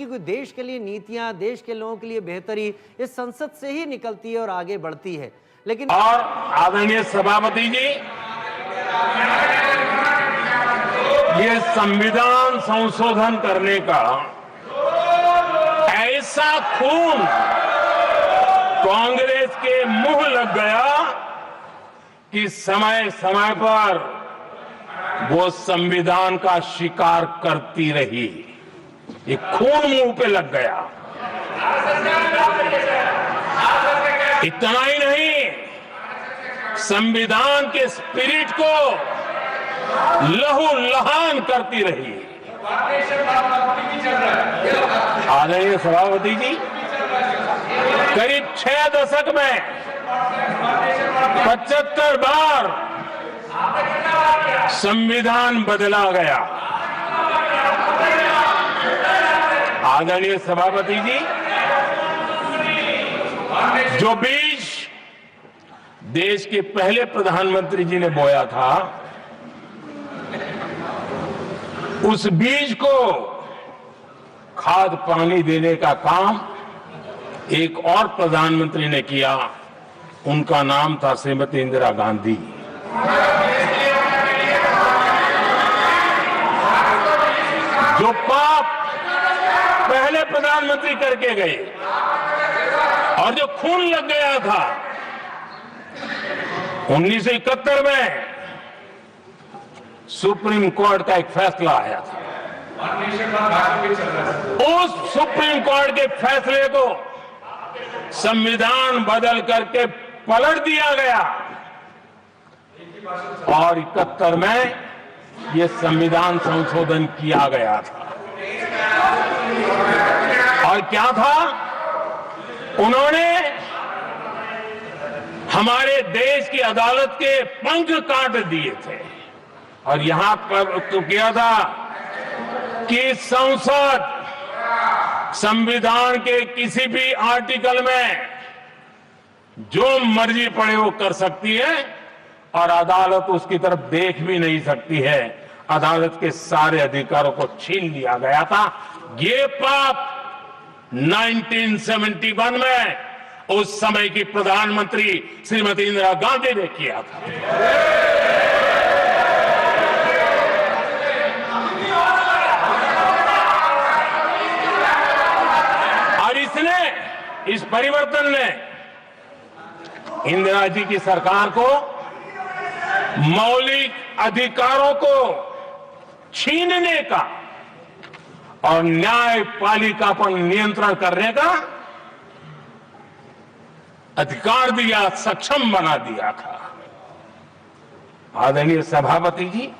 क्योंकि देश के लिए नीतियां, देश के लोगों के लिए बेहतरी इस संसद से ही निकलती है और आगे बढ़ती है। लेकिन और आदरणीय सभापति जी, ये संविधान संशोधन करने का ऐसा खून कांग्रेस के मुंह लग गया कि समय समय पर वो संविधान का शिकार करती रही। ये खून मुंह पे लग गया। इतना ही नहीं, संविधान के स्पिरिट को लहूलुहान करती रही। आदरणीय सभापति जी, करीब 6 दशक में 75 बार संविधान बदला गया। आदरणीय सभापति जी, जो बीज देश के पहले प्रधानमंत्री जी ने बोया था, उस बीज को खाद पानी देने का काम एक और प्रधानमंत्री ने किया। उनका नाम था श्रीमती इंदिरा गांधी। जो पाप पहले प्रधानमंत्री करके गए और जो खून लग गया था 1971 में, सुप्रीम कोर्ट का एक फैसला आया था। उस सुप्रीम कोर्ट के फैसले को संविधान बदल करके पलट दिया गया और 71 में यह संविधान संशोधन किया गया था। और क्या था, उन्होंने हमारे देश की अदालत के पंख काट दिए थे और यहां पर तो किया था कि संसद संविधान के किसी भी आर्टिकल में जो मर्जी पड़े वो कर सकती है और अदालत उसकी तरफ देख भी नहीं सकती है। अदालत के सारे अधिकारों को छीन लिया गया था। ये पाप 1971 में उस समय की प्रधानमंत्री श्रीमती इंदिरा गांधी ने किया था। और इस परिवर्तन ने इंदिरा जी की सरकार को मौलिक अधिकारों को छीनने का और न्यायपालिका पर नियंत्रण करने का अधिकार दिया, सक्षम बना दिया था। आदरणीय सभापति जी,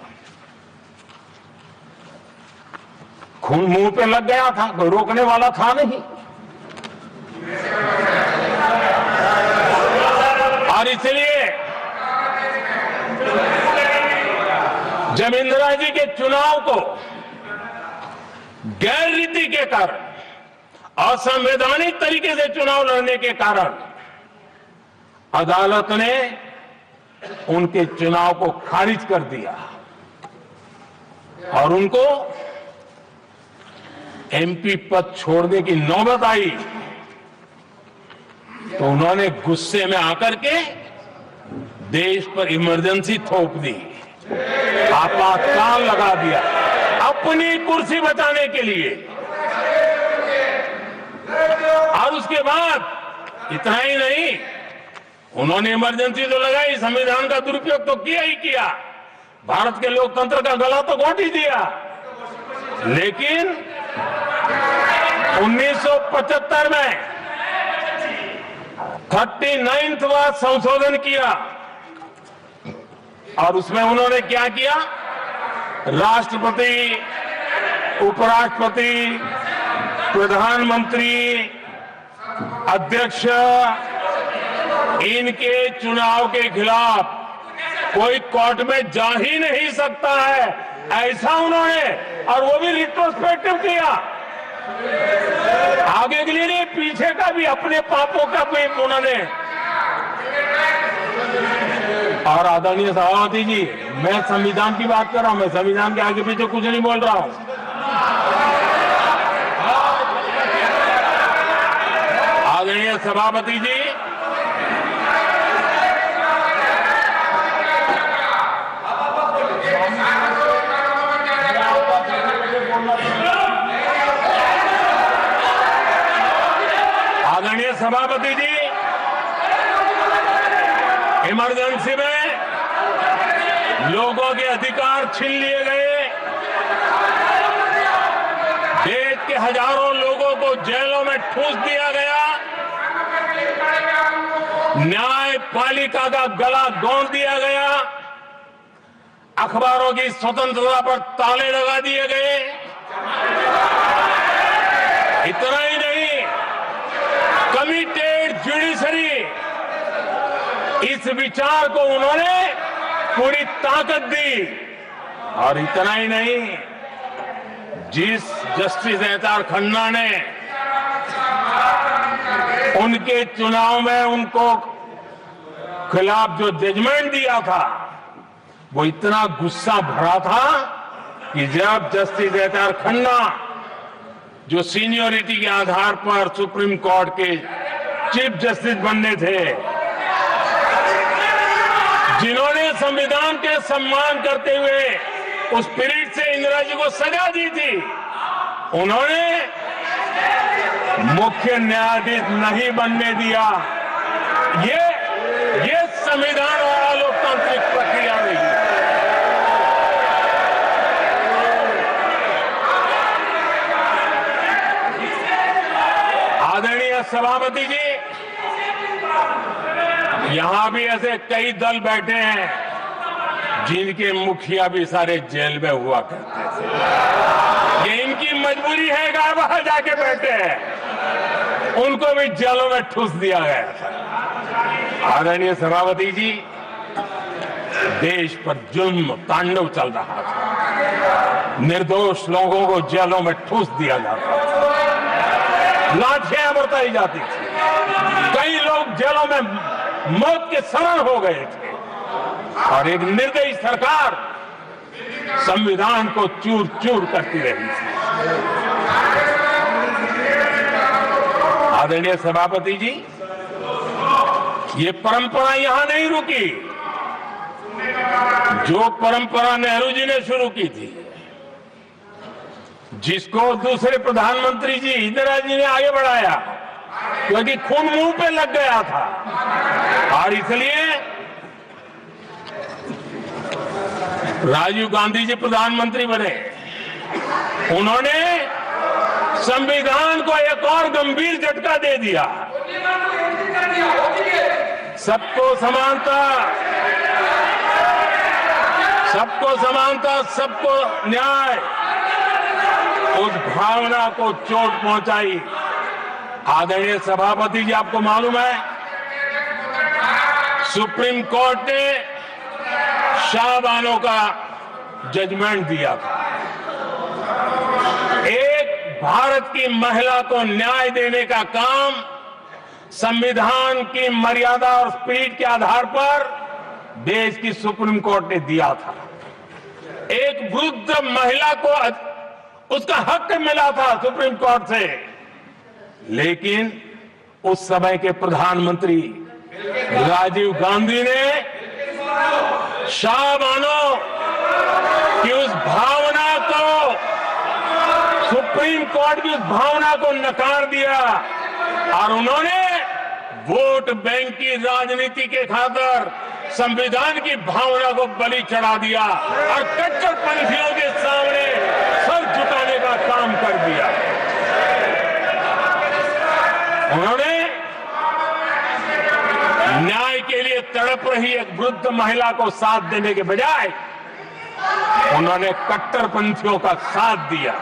खून मुंह पे लग गया था, कोई रोकने वाला था नहीं। और इसलिए जब इंदिरा जी के चुनाव को गैर रीति के कारण, असंवैधानिक तरीके से चुनाव लड़ने के कारण अदालत ने उनके चुनाव को खारिज कर दिया और उनको एमपी पद छोड़ने की नौबत आई, तो उन्होंने गुस्से में आकर के देश पर इमरजेंसी थोप दी, आपातकाल लगा दिया अपनी कुर्सी बचाने के लिए। और उसके बाद इतना ही नहीं, उन्होंने इमरजेंसी तो लगाई, संविधान का दुरुपयोग तो किया ही किया, भारत के लोकतंत्र का गला तो घोट ही दिया। लेकिन 1975 में 39वां संशोधन किया और उसमें उन्होंने क्या किया, राष्ट्रपति, उपराष्ट्रपति, प्रधानमंत्री, अध्यक्ष, इनके चुनाव के खिलाफ कोई कोर्ट में जा ही नहीं सकता है, ऐसा उन्होंने, और वो भी रिट्रोस्पेक्टिव किया, आगे के लिए नहीं, पीछे का भी, अपने पापों का भी उन्होंने। और आदरणीय सभापति जी, मैं संविधान की बात कर रहा हूं, मैं संविधान के आगे पीछे कुछ नहीं बोल रहा हूं। सभापति जी, आदरणीय सभापति जी, इमरजेंसी में लोगों के अधिकार छीन लिए गए, देश के हजारों लोगों को जेलों में ठूस दिया गया, न्यायपालिका का गला दौड़ दिया गया, अखबारों की स्वतंत्रता पर ताले लगा दिए गए। इतना ही नहीं, कमिटेड जुडिशरी, इस विचार को उन्होंने पूरी ताकत दी। और इतना ही नहीं, जिस जस्टिस एहतार खन्ना ने उनके चुनाव में उनको खिलाफ जो जजमेंट दिया था, वो इतना गुस्सा भरा था कि जब जस्टिस एहतार खन्ना, जो सीनियरिटी के आधार पर सुप्रीम कोर्ट के चीफ जस्टिस बनने थे, जिन्होंने संविधान के सम्मान करते हुए उस पीरियड से इंदिरा जी को सजा दी थी, उन्होंने मुख्य न्यायाधीश नहीं बनने दिया। ये संविधान और लोकतांत्रिक प्रक्रिया रही। आदरणीय सभापति जी, यहां भी ऐसे कई दल बैठे हैं जिनके मुखिया भी सारे जेल में हुआ करते थे। ये इनकी मजबूरी है कि वहां जाके बैठे हैं, उनको भी जेलों में ठूस दिया गया था। आदरणीय सभापति जी, देश पर जुल्म तांडव चल रहा था, निर्दोष लोगों को जेलों में ठूस दिया जाता था, लाठियां बरताई जाती थी, कई लोग जेलों में मौत के शरण हो गए थे, और एक निर्दयी सरकार संविधान को चूर चूर करती रही थी। आदरणीय सभापति जी, ये परंपरा यहां नहीं रुकी। जो परंपरा नेहरू जी ने शुरू की थी, जिसको दूसरे प्रधानमंत्री जी इंदिरा जी ने आगे बढ़ाया, क्योंकि खून मुंह पे लग गया था, और इसलिए राजीव गांधी जी प्रधानमंत्री बने। उन्होंने संविधान को एक और गंभीर झटका दे दिया। सबको समानता, सबको समानता, सबको न्याय, उस भावना को चोट पहुंचाई। आदरणीय सभापति जी, आपको मालूम है, सुप्रीम कोर्ट ने शाहबानो का जजमेंट दिया था। एक भारत की महिला को न्याय देने का काम संविधान की मर्यादा और स्पिरिट के आधार पर देश की सुप्रीम कोर्ट ने दिया था। एक वृद्ध महिला को उसका हक मिला था सुप्रीम कोर्ट से, लेकिन उस समय के प्रधानमंत्री राजीव गांधी ने शाहबानो की उस भावना को, सुप्रीम कोर्ट की उस भावना को नकार दिया, और उन्होंने वोट बैंक की राजनीति के खातिर संविधान की भावना को बलि चढ़ा दिया और कट्टरपंथियों के सामने सर झुकाने का काम कर दिया। उन्होंने न्याय के लिए तड़प रही एक वृद्ध महिला को साथ देने के बजाय उन्होंने कट्टरपंथियों का साथ दिया।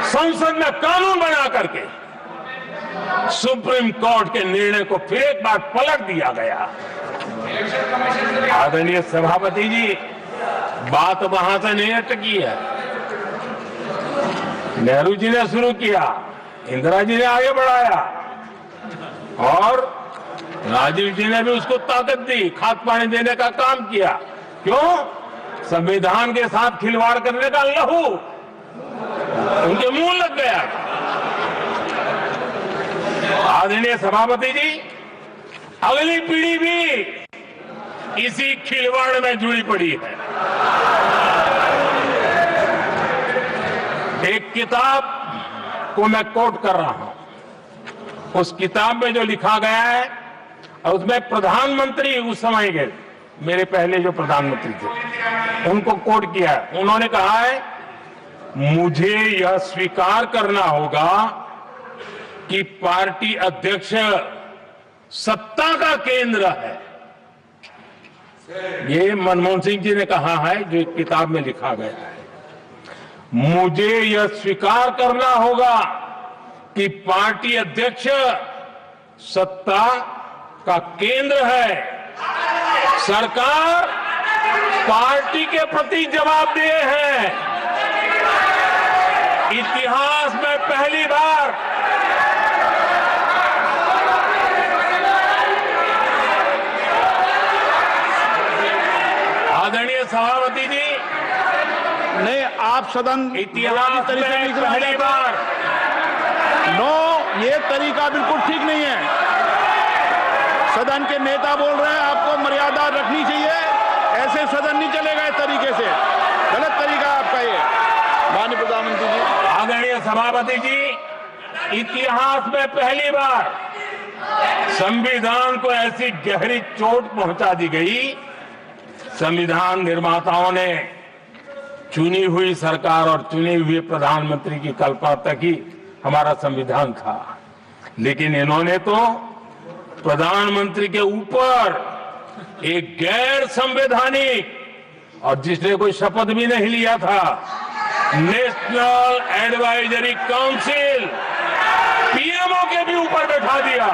संसद में कानून बना करके सुप्रीम कोर्ट के निर्णय को फिर एक बार पलट दिया गया। आदरणीय सभापति जी, बात वहां से नहीं अटकी है। नेहरू जी ने शुरू किया, इंदिरा जी ने आगे बढ़ाया, और राजीव जी ने भी उसको ताकत दी, खाद पानी देने का काम किया। क्यों? संविधान के साथ खिलवाड़ करने का लहू उनके मुंह लग गया। आदरणीय सभापति जी, अगली पीढ़ी भी इसी खिलवाड़ में जुड़ी पड़ी है। एक किताब को मैं कोट कर रहा हूं। उस किताब में जो लिखा गया है, और उसमें प्रधानमंत्री उस समय के मेरे पहले जो प्रधानमंत्री थे उनको कोट किया है। उन्होंने कहा है, मुझे यह स्वीकार करना होगा कि पार्टी अध्यक्ष सत्ता का केंद्र है। ये मनमोहन सिंह जी ने कहा है, जो एक किताब में लिखा गया है। मुझे यह स्वीकार करना होगा कि पार्टी अध्यक्ष सत्ता का केंद्र है। सरकार पार्टी के प्रति जवाबदेह है। इतिहास में पहली बार आदरणीय सभापति जी, नहीं, आप सदन इतिहास में पहली बार ये तरीका बिल्कुल ठीक नहीं है। सदन के नेता बोल रहे हैं, आपको मर्यादा रखनी चाहिए। ऐसे सदन नहीं चलेगा इस तरीके से, गलत तरीका आपका ये। माननीय प्रधानमंत्री जी, आदरणीय सभापति जी, इतिहास में पहली बार संविधान को ऐसी गहरी चोट पहुंचा दी गई। संविधान निर्माताओं ने चुनी हुई सरकार और चुने हुए प्रधानमंत्री की कल्पना तक ही हमारा संविधान था, लेकिन इन्होंने तो प्रधानमंत्री के ऊपर एक गैर संवैधानिक, और जिसने कोई शपथ भी नहीं लिया था, नेशनल एडवाइजरी काउंसिल पीएमओ के भी ऊपर बैठा दिया।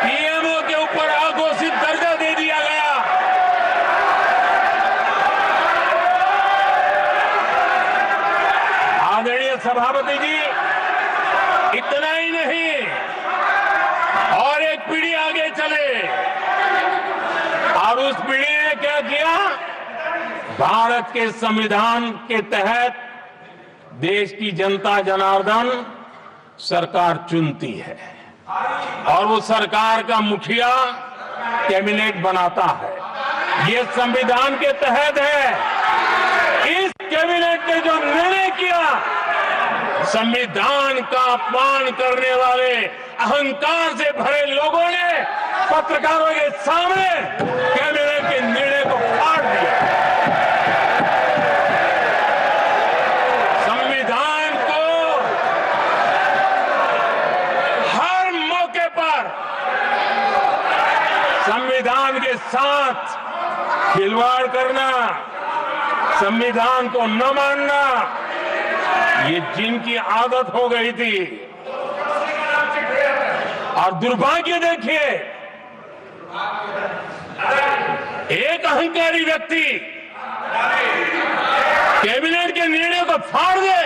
पीएमओ के ऊपर अघोषित दर्जा दे दिया गया। आदरणीय सभापति जी, इतना ही नहीं, और एक पीढ़ी आगे चले, और उस पीढ़ी ने क्या किया? भारत के संविधान के तहत देश की जनता जनार्दन सरकार चुनती है, और वो सरकार का मुखिया कैबिनेट बनाता है। ये संविधान के तहत है। इस कैबिनेट ने जो निर्णय किया, संविधान का अपमान करने वाले अहंकार से भरे लोगों ने पत्रकारों के सामने कैबिनेट के निर्णय को फाड़ दिया। संविधान को हर मौके पर संविधान के साथ खिलवाड़ करना, संविधान को न मानना, ये जिनकी आदत हो गई थी। और दुर्भाग्य देखिए, एक अहंकारी व्यक्ति कैबिनेट के निर्णय को फाड़ दे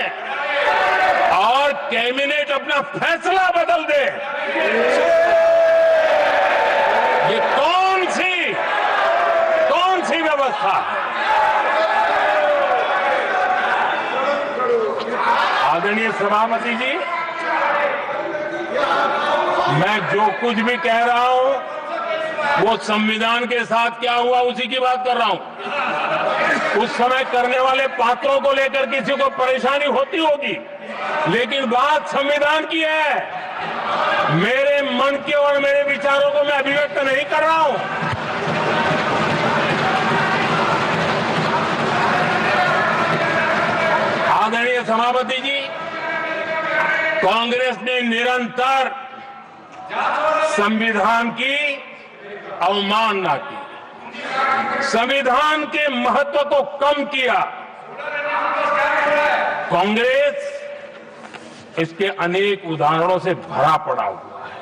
और कैबिनेट अपना फैसला बदल दे। ये कौन सी व्यवस्था है? आदरणीय सभापति जी, मैं जो कुछ भी कह रहा हूं वो संविधान के साथ क्या हुआ उसी की बात कर रहा हूं। उस समय करने वाले पात्रों को लेकर किसी को परेशानी होती होगी, लेकिन बात संविधान की है। मेरे मन के और मेरे विचारों को मैं अभिव्यक्त नहीं कर रहा हूं। आदरणीय सभापति जी, कांग्रेस ने निरंतर संविधान की अवमानना की, संविधान के महत्व को कम किया। कांग्रेस इसके अनेक उदाहरणों से भरा पड़ा हुआ है।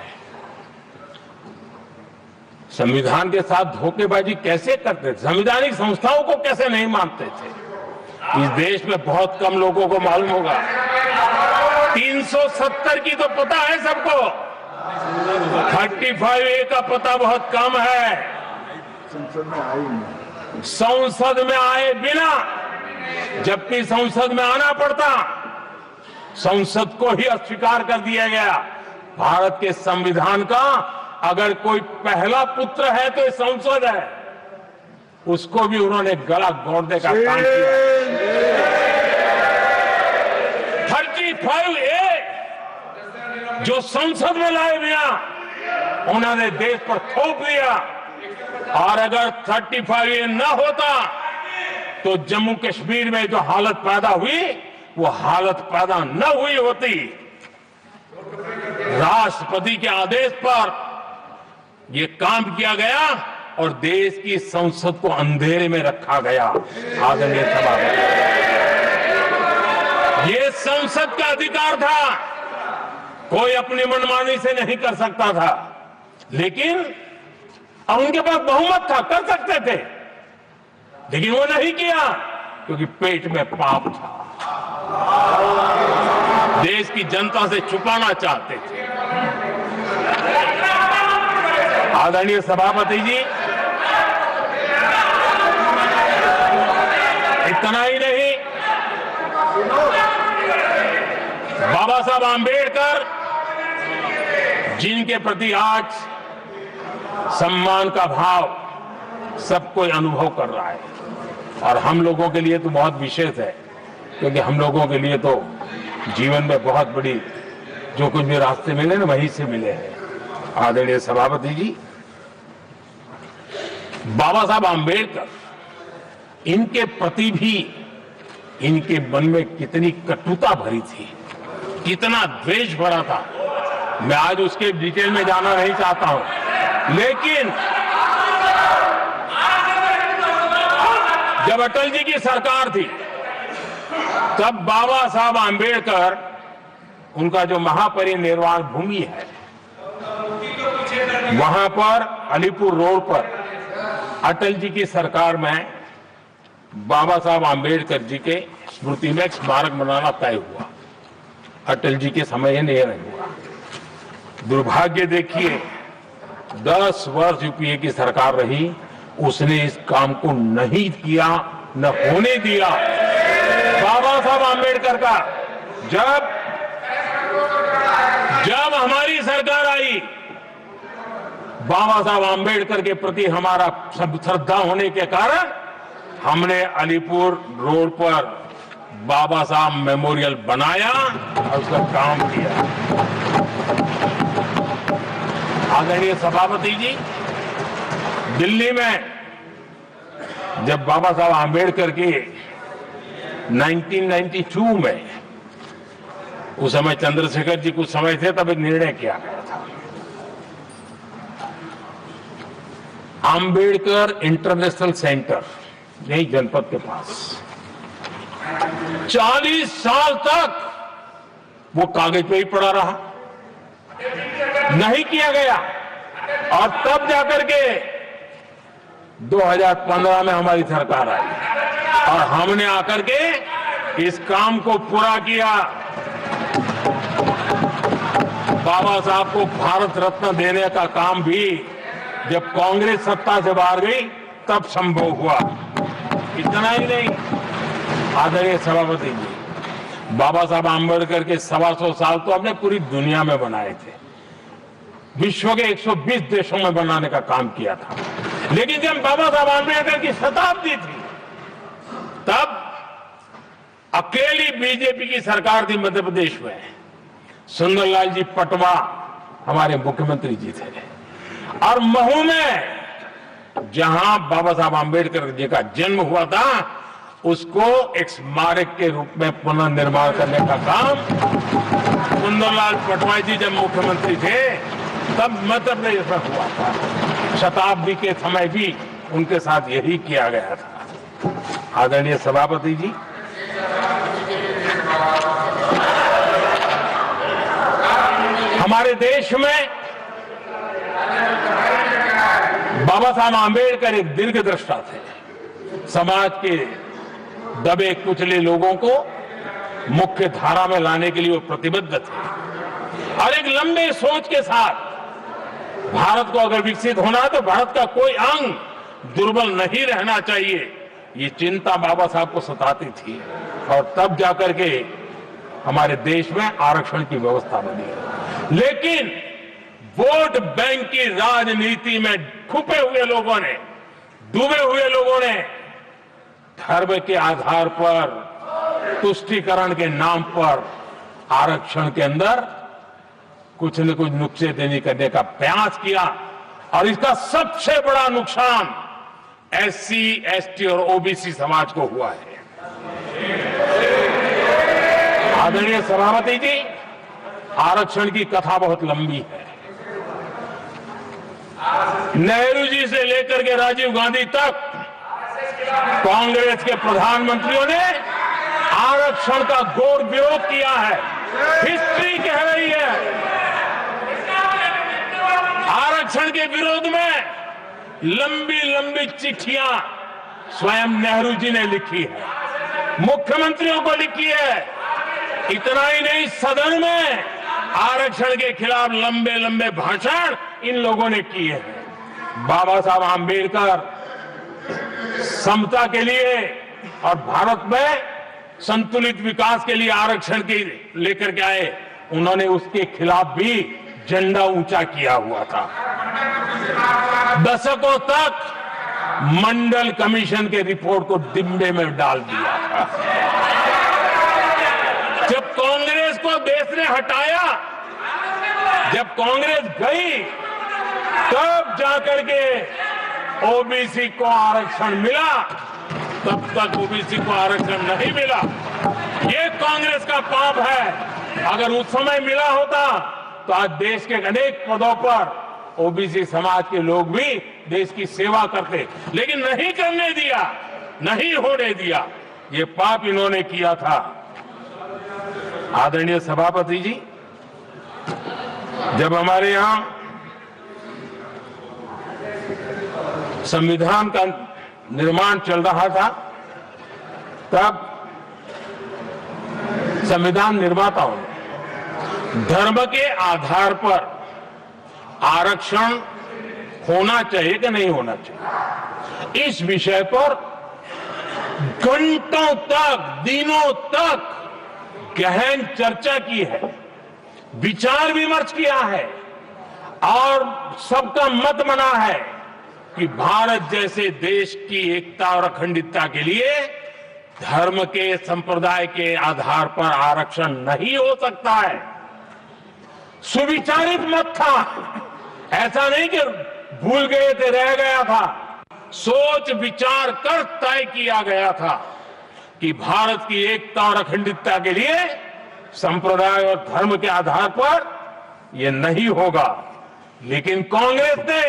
संविधान के साथ धोखेबाजी कैसे करते थे, संवैधानिक संस्थाओं को कैसे नहीं मानते थे, इस देश में बहुत कम लोगों को मालूम होगा। 370 की तो पता है सबको, 35A का पता बहुत कम है। संसद में आए बिना, जबकि संसद में आना पड़ता, संसद को ही अस्वीकार कर दिया गया। भारत के संविधान का अगर कोई पहला पुत्र है तो ये संसद है, उसको भी उन्होंने गला घोटने का काम किया। 35A जो संसद में लाए बिना उन्होंने देश पर थोप दिया, और अगर 35A न होता तो जम्मू कश्मीर में जो हालत पैदा हुई वो हालत पैदा न हुई होती। राष्ट्रपति के आदेश पर यह काम किया गया और देश की संसद को अंधेरे में रखा गया। आदरणीय सभापति, ये संसद का अधिकार था, कोई अपनी मनमानी से नहीं कर सकता था, लेकिन उनके पास बहुमत था, कर सकते थे, लेकिन वो नहीं किया क्योंकि पेट में पाप था, देश की जनता से छुपाना चाहते थे। आदरणीय सभापति जी, इतना ही नहीं, बाबा साहब आंबेडकर जिनके प्रति आज सम्मान का भाव सब कोई अनुभव कर रहा है, और हम लोगों के लिए तो बहुत विशेष है, क्योंकि हम लोगों के लिए तो जीवन में बहुत बड़ी जो कुछ भी रास्ते मिले ना वहीं से मिले हैं। आदरणीय सभापति जी, बाबा साहब आंबेडकर, इनके प्रति भी इनके मन में कितनी कटुता भरी थी, कितना द्वेष भरा था, मैं आज उसके डिटेल में जाना नहीं चाहता हूं, लेकिन जब अटल जी की सरकार थी तब बाबा साहब आंबेडकर, उनका जो महापरिनिर्वाण भूमि है वहां पर अलीपुर रोड पर अटल जी की सरकार में बाबा साहब आंबेडकर जी के स्मृति में एक स्मारक बनाना तय हुआ। अटल जी के समय नहीं हुआ। दुर्भाग्य देखिए, 10 वर्ष यूपीए की सरकार रही, उसने इस काम को नहीं किया, न होने दिया। बाबा साहब आंबेडकर का जब हमारी सरकार आई, बाबा साहब आंबेडकर के प्रति हमारा श्रद्धा होने के कारण हमने अलीपुर रोड पर बाबा साहब मेमोरियल बनाया और उसका काम किया। आदरणीय सभापति जी, दिल्ली में जब बाबा साहब आंबेडकर के 1992 में, उस समय चंद्रशेखर जी कुछ समय थे, तब एक निर्णय किया गया था, आंबेडकर इंटरनेशनल सेंटर यही जनपद के पास 40 साल तक वो कागज पे ही पड़ा रहा, नहीं किया गया, और तब जाकर के 2015 में हमारी सरकार आई और हमने आकर के इस काम को पूरा किया। बाबा साहब को भारत रत्न देने का काम भी जब कांग्रेस सत्ता से बाहर गई तब संभव हुआ। इतना ही नहीं, आदरणीय सभापति जी, बाबा साहब आंबेडकर के 125 साल तो हमने पूरी दुनिया में बनाए थे, विश्व के 120 देशों में बनाने का काम किया था, लेकिन जब बाबा साहब आंबेडकर की शताब्दी थी तब अकेली बीजेपी की सरकार थी मध्य प्रदेश में। सुंदरलाल जी पटवा हमारे मुख्यमंत्री जी थे, और महू में जहां बाबा साहब आंबेडकर जी का जन्म हुआ था उसको एक स्मारक के रूप में पुनर्निर्माण करने का काम सुंदरलाल पटवा जी जब मुख्यमंत्री थे तब मध्य प्रदेश में हुआ था। शताब्दी के समय भी उनके साथ यही किया गया था। आदरणीय सभापति जी, हमारे देश में बाबा साहब आंबेडकर एक दीर्घदृष्टा थे, समाज के दबे कुचले लोगों को मुख्य धारा में लाने के लिए वो प्रतिबद्ध थे, और एक लंबे सोच के साथ भारत को अगर विकसित होना है तो भारत का कोई अंग दुर्बल नहीं रहना चाहिए, ये चिंता बाबा साहब को सताती थी। और तब जाकर के हमारे देश में आरक्षण की व्यवस्था बनी है। लेकिन वोट बैंक की राजनीति में छुपे हुए लोगों ने, डूबे हुए लोगों ने धर्म के आधार पर, तुष्टीकरण के नाम पर आरक्षण के अंदर कुछ न कुछ नुक्सेदेनी करने का प्रयास किया और इसका सबसे बड़ा नुकसान एससी, एसटी और ओबीसी समाज को हुआ है। आदरणीय सभापति जी, आरक्षण की कथा बहुत लंबी है। नेहरू जी से लेकर के राजीव गांधी तक कांग्रेस के प्रधानमंत्रियों ने आरक्षण का घोर विरोध किया है। हिस्ट्री कह रही है आरक्षण के विरोध में लंबी लंबी चिट्ठियां स्वयं नेहरू जी ने लिखी है, मुख्यमंत्रियों को लिखी है। इतना ही नहीं, सदन में आरक्षण के खिलाफ लंबे लंबे भाषण इन लोगों ने किए हैं। बाबा साहब आंबेडकर समता के लिए और भारत में संतुलित विकास के लिए आरक्षण की लेकर के आए, उन्होंने उसके खिलाफ भी झंडा ऊंचा किया हुआ था। दशकों तक मंडल कमीशन के रिपोर्ट को डिब्बे में डाल दिया था। जब कांग्रेस को देश ने हटाया, जब कांग्रेस गई, तब जाकर के ओबीसी को आरक्षण मिला, तब तक ओबीसी को आरक्षण नहीं मिला। ये कांग्रेस का पाप है। अगर उस समय मिला होता तो आज देश के अनेक पदों पर ओबीसी समाज के लोग भी देश की सेवा करते, लेकिन नहीं करने दिया, नहीं होने दिया। ये पाप इन्होंने किया था। आदरणीय सभापति जी, जब हमारे यहां संविधान का निर्माण चल रहा था, तब संविधान निर्माताओं ने धर्म के आधार पर आरक्षण होना चाहिए कि नहीं होना चाहिए, इस विषय पर घंटों तक, दिनों तक गहन चर्चा की है, विचार विमर्श किया है और सबका मत बना है कि भारत जैसे देश की एकता और अखंडता के लिए धर्म के, संप्रदाय के आधार पर आरक्षण नहीं हो सकता है। सुविचारित मत था, ऐसा नहीं कि भूल गए थे, रह गया था। सोच विचार कर तय किया गया था कि भारत की एकता और अखंडता के लिए संप्रदाय और धर्म के आधार पर यह नहीं होगा। लेकिन कांग्रेस ने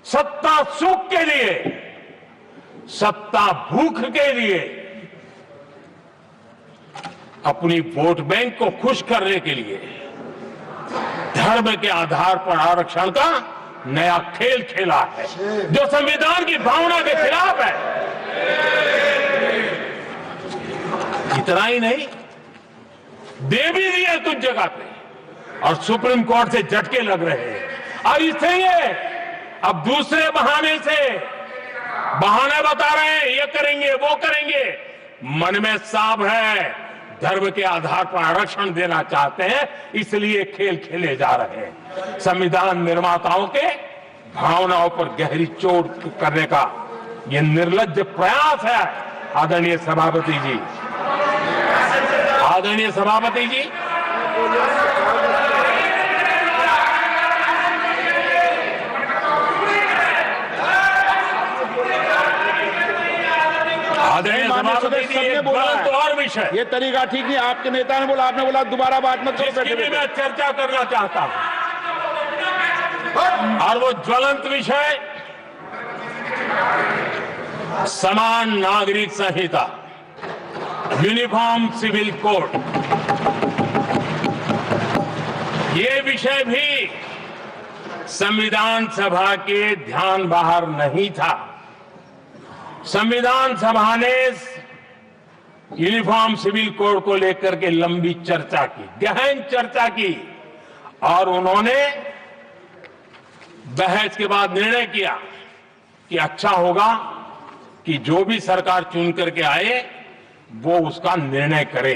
सत्ता सुख के लिए, सत्ता भूख के लिए, अपनी वोट बैंक को खुश करने के लिए धर्म के आधार पर आरक्षण का नया खेल खेला है, जो संविधान की भावना के खिलाफ है। इतना ही नहीं, दे भी दिए कुछ जगह पे और सुप्रीम कोर्ट से झटके लग रहे हैं। और इसलिए अब दूसरे बहाने से बहाने बता रहे हैं, ये करेंगे वो करेंगे। मन में साफ है, धर्म के आधार पर आरक्षण देना चाहते हैं, इसलिए खेल खेले जा रहे हैं। संविधान निर्माताओं के भावनाओं पर गहरी चोट करने का यह निर्लज्ज प्रयास है। आदरणीय सभापति जी, आदरणीय सभापति जी, आदरणीय सभापति जी, एक गलत और विषय, ये तरीका ठीक नहीं। आपके नेता ने बोला, आपने बोला दोबारा बात मत करो। जिसकी भी मैं चर्चा करना चाहता हूं, और वो ज्वलंत विषय समान नागरिक संहिता, यूनिफॉर्म सिविल कोड। ये विषय भी संविधान सभा के ध्यान बाहर नहीं था। संविधान सभा ने यूनिफॉर्म सिविल कोड को लेकर के लंबी चर्चा की, गहन चर्चा की, और उन्होंने बहस के बाद निर्णय किया कि अच्छा होगा कि जो भी सरकार चुन करके आए वो उसका निर्णय करे।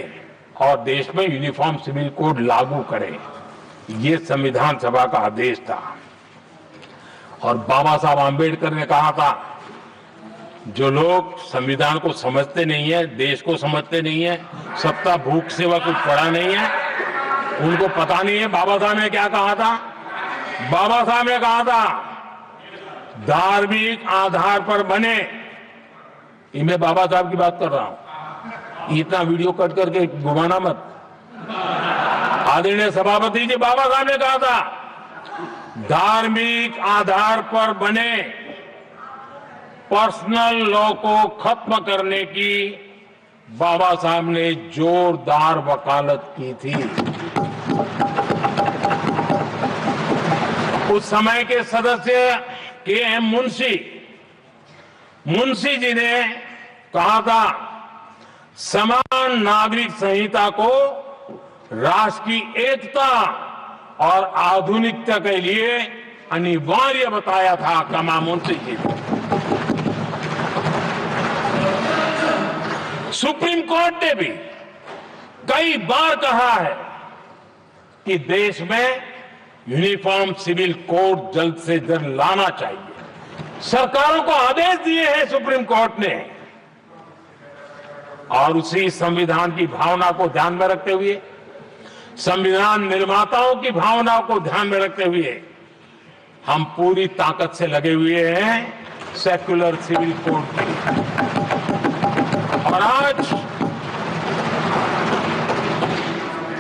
और देश में यूनिफॉर्म सिविल कोड लागू करें, ये संविधान सभा का आदेश था। और बाबा साहब आम्बेडकर ने कहा था, जो लोग संविधान को समझते नहीं है, देश को समझते नहीं है, सत्ता भूख सेवा कुछ पढ़ा नहीं है, उनको पता नहीं है बाबा साहब ने क्या कहा था। बाबा साहब ने कहा था, धार्मिक आधार पर बने, ये मैं बाबा साहब की बात कर रहा हूं, इतना वीडियो कट करके घुमाना मत। आदरणीय सभापति जी, बाबा साहब ने कहा था, धार्मिक आधार पर बने पर्सनल लॉ को खत्म करने की बाबा साहब ने जोरदार वकालत की थी। उस समय के सदस्य के.एम. मुंशी जी ने कहा था, समान नागरिक संहिता को राष्ट्र की एकता और आधुनिकता के लिए अनिवार्य बताया था कमा मुंशी जी ने। सुप्रीम कोर्ट ने भी कई बार कहा है कि देश में यूनिफॉर्म सिविल कोड जल्द से जल्द लाना चाहिए। सरकारों को आदेश दिए हैं सुप्रीम कोर्ट ने, और उसी संविधान की भावना को ध्यान में रखते हुए, संविधान निर्माताओं की भावनाओं को ध्यान में रखते हुए हम पूरी ताकत से लगे हुए हैं सेक्युलर सिविल कोड की। और आज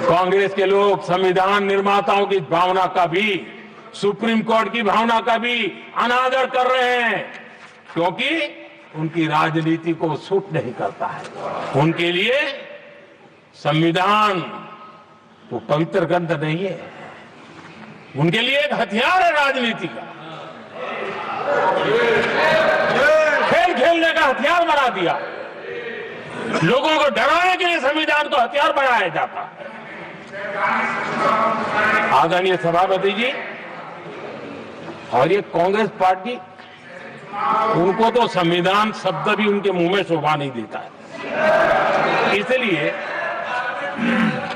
कांग्रेस के लोग संविधान निर्माताओं की भावना का भी, सुप्रीम कोर्ट की भावना का भी अनादर कर रहे हैं, क्योंकि उनकी राजनीति को सूट नहीं करता है। उनके लिए संविधान वो पवित्र ग्रंथ नहीं है, उनके लिए एक हथियार है राजनीति का, खेल खेलने का हथियार बना दिया। लोगों को डराने के लिए संविधान को हथियार बनाया जाता है। आदरणीय सभापति जी, और ये कांग्रेस पार्टी, उनको तो संविधान शब्द भी उनके मुंह में शोभा नहीं देता है। इसलिए